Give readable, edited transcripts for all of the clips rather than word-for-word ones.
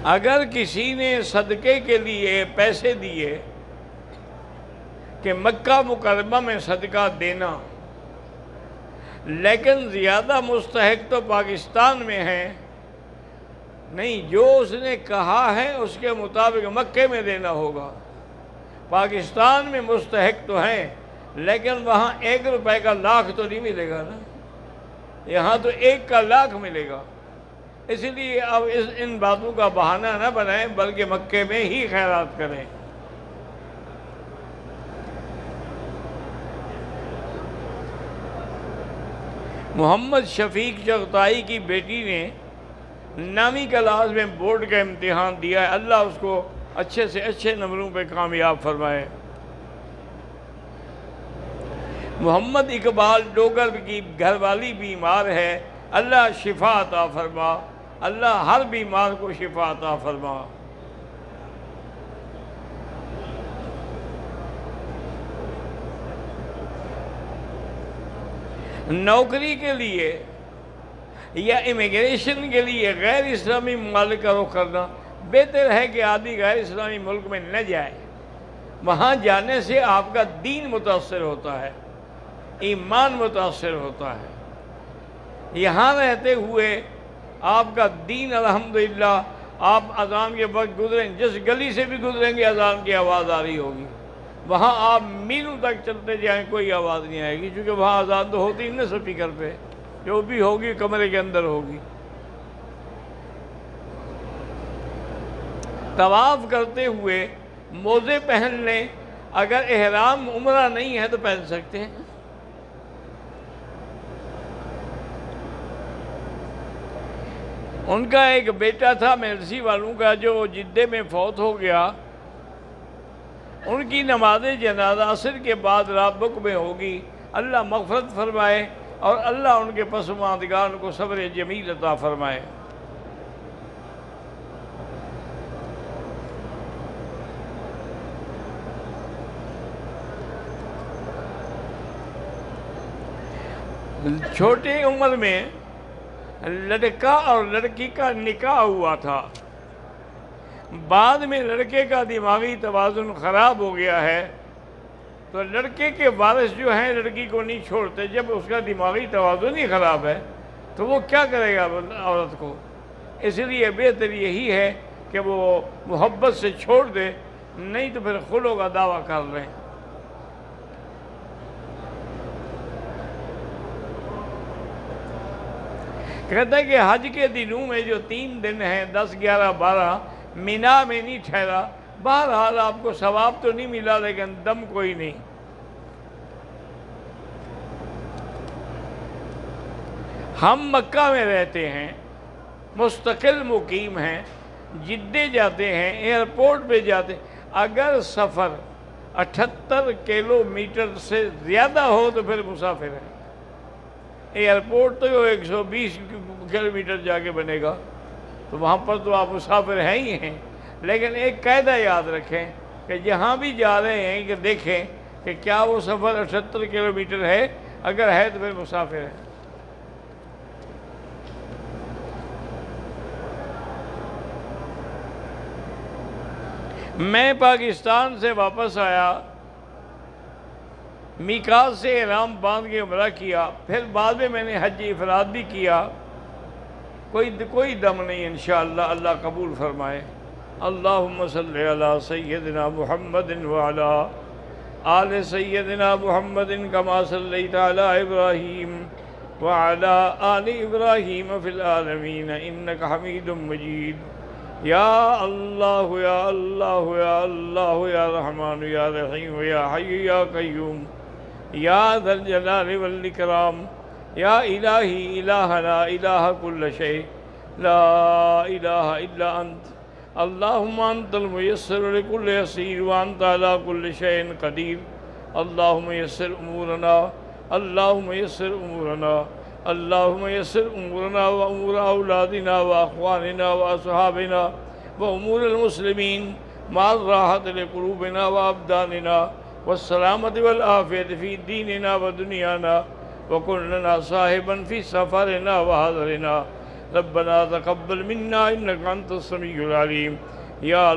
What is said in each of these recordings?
اگر کسی نے صدقے کے لیے پیسے دیے کہ مکہ مکرمہ میں صدقہ دینا، لیکن زیادہ مستحق تو پاکستان میں ہے، نہیں، جو اس نے کہا ہے اس کے مطابق مکے میں دینا ہوگا۔ پاکستان میں مستحق تو ہیں، لیکن وہاں 1 روپے کا لاکھ تو نہیں ملے گا نا، یہاں تو 1 کا لاکھ ملے گا۔ اس لیے اب ان باتوں کا بہانہ نہ بنائیں، بلکہ مکے میں ہی خیرات کریں۔ محمد شفیق چغتائی کی بیٹی نے 9ویں کلاس میں بورڈ کا امتحان دیا ہے، اللہ اس کو اچھے سے اچھے نمبروں پہ کامیاب فرمائے۔ محمد اقبال ڈوگر کی گھر والی بیمار ہے، اللہ شفا عطا فرما، اللہ ہر بیمار کو شفا عطا فرما۔ نوکری کے لیے یا امیگریشن کے لیے غیر اسلامی ممالک کا رخ کرنا بہتر ہے کہ آدمی غیر اسلامی ملک میں نہ جائے۔ وہاں جانے سے آپ کا دین متاثر ہوتا ہے، ایمان متاثر ہوتا ہے۔ یہاں رہتے ہوئے آپ کا دین الحمدللہ، آپ اذان کے وقت گزریں، جس گلی سے بھی گزریں گے اذان کی آواز آ رہی ہوگی، وہاں آپ میلوں تک چلتے جائیں کوئی آواز نہیں آئے گی، کیونکہ وہاں اذان تو ہوتی نہیں سپیکر پہ، جو بھی ہوگی کمرے کے اندر ہوگی۔ طواف کرتے ہوئے موزے پہن لیں، اگر احرام عمرہ نہیں ہے تو پہن سکتے ہیں۔ ان کا ایک بیٹا تھا میرسی والوں کا، جو جدے میں فوت ہو گیا۔ ان کی نماز جنازہ عصر کے بعد رابق میں ہوگی، اللہ مغفرت فرمائے اور اللہ ان کے پسماندگان کو صبر جمیل عطا فرمائے۔ چھوٹی عمر میں لڑکا اور لڑکی کا نکاح ہوا تھا، بعد میں لڑکے کا دماغی توازن خراب ہو گیا ہے، تو لڑکے کے وارث جو ہیں لڑکی کو نہیں چھوڑتے۔ جب اس کا دماغی توازن ہی خراب ہے تو وہ کیا کرے گا عورت کو؟ اس لیے بہتر یہی ہے کہ وہ محبت سے چھوڑ دے، نہیں تو پھر خلع کا دعویٰ کر لیں۔ کہتا ہے کہ حج کے دنوں میں جو 3 دن ہیں 10، 11، 12 مینا میں نہیں ٹھہرا، بہرحال آپ کو ثواب تو نہیں ملا لیکن دم کوئی نہیں۔ ہم مکہ میں رہتے ہیں، مستقل مقیم ہیں، جدے جاتے ہیں، ایئرپورٹ پہ جاتے ہیں، اگر سفر 78 کلومیٹر سے زیادہ ہو تو پھر مسافر ہے۔ ایئرپورٹ تو 120 کلومیٹر جا کے بنے گا، تو وہاں پر تو آپ مسافر ہیں ہی ہیں۔ لیکن ایک قاعدہ یاد رکھیں کہ جہاں بھی جا رہے ہیں کہ دیکھیں کہ کیا وہ سفر 78 کلومیٹر ہے، اگر ہے تو پھر مسافر ہے۔ میں پاکستان سے واپس آیا، میقات سے احرام باندھ کے عمرہ کیا، پھر بعد میں نے حج افراد بھی کیا، کوئی دم نہیں، انشاءاللہ اللہ قبول فرمائے۔ اللہم صلی علی سیدنا محمد وعلی آل سیدنا محمد کما صلیت علی ابراہیم وعلی آل ابراہیم فی العالمین انک حمید مجید۔ یا اللہ یا اللہ یا اللہ یا رحمان یا رحیم یا حی یا قیوم یا ذا الجلال والاکرام، یا الہی الہنا الہ کل شیء، لا الہ الا انت، اللہم انت المیسر لکل یسیر وانت علی کل شیء قدیر۔ اللہم یسر امورنا، اللہم یسر امورنا، اللہم یسر امورنا و امور اولادنا و اخواننا و اصحابنا و امور المسلمین مع الراحت لقلوبنا و ابداننا والسلامت والعافیت فی دیننا و دنیانا، وکن لنا صاحبا فی سفرنا و حضرنا، ربنا تقبل منا انك انت السمیع العلیم۔ یا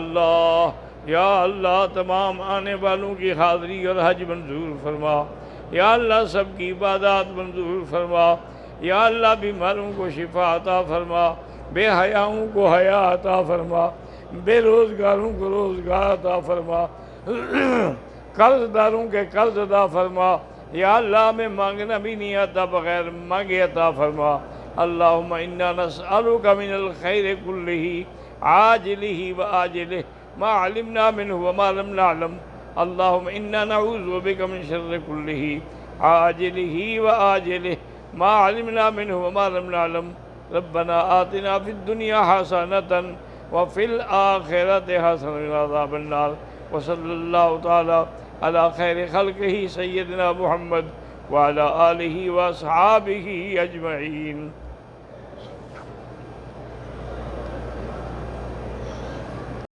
اللہ تمام آنے والوں کی حاضری اور حج منظور فرما۔ یا اللہ سب کی عبادات منظور فرما۔ یا اللہ بیماروں کو شفا عطا فرما، بے حیاؤں کو حیا عطا فرما، بے روزگاروں کو روزگار عطا فرما، قرض داروں کے قرض عطا فرما۔ یا اللہ ہمیں مانگنا بھی نہیں آتا، بغیر مانگے عطا فرما۔ اللہم انا نسألک من الخیر کلہ عاجلہ وآجلہ ما علمنا منہ وما لم نعلم۔ اللہم انا نعوذ بک من شر کلہ عاجلہ وآجلہ ما علمنا منہ وما لم نعلم۔ ربنا آتنا فی الدنیا حسنۃ وفی الآخرۃ حسنۃ وقنا عذاب النار۔ وصلی اللہ تعالی علی خیر خلقہ سیدنا محمد وعلی آلہ واصحابہ اجمعین۔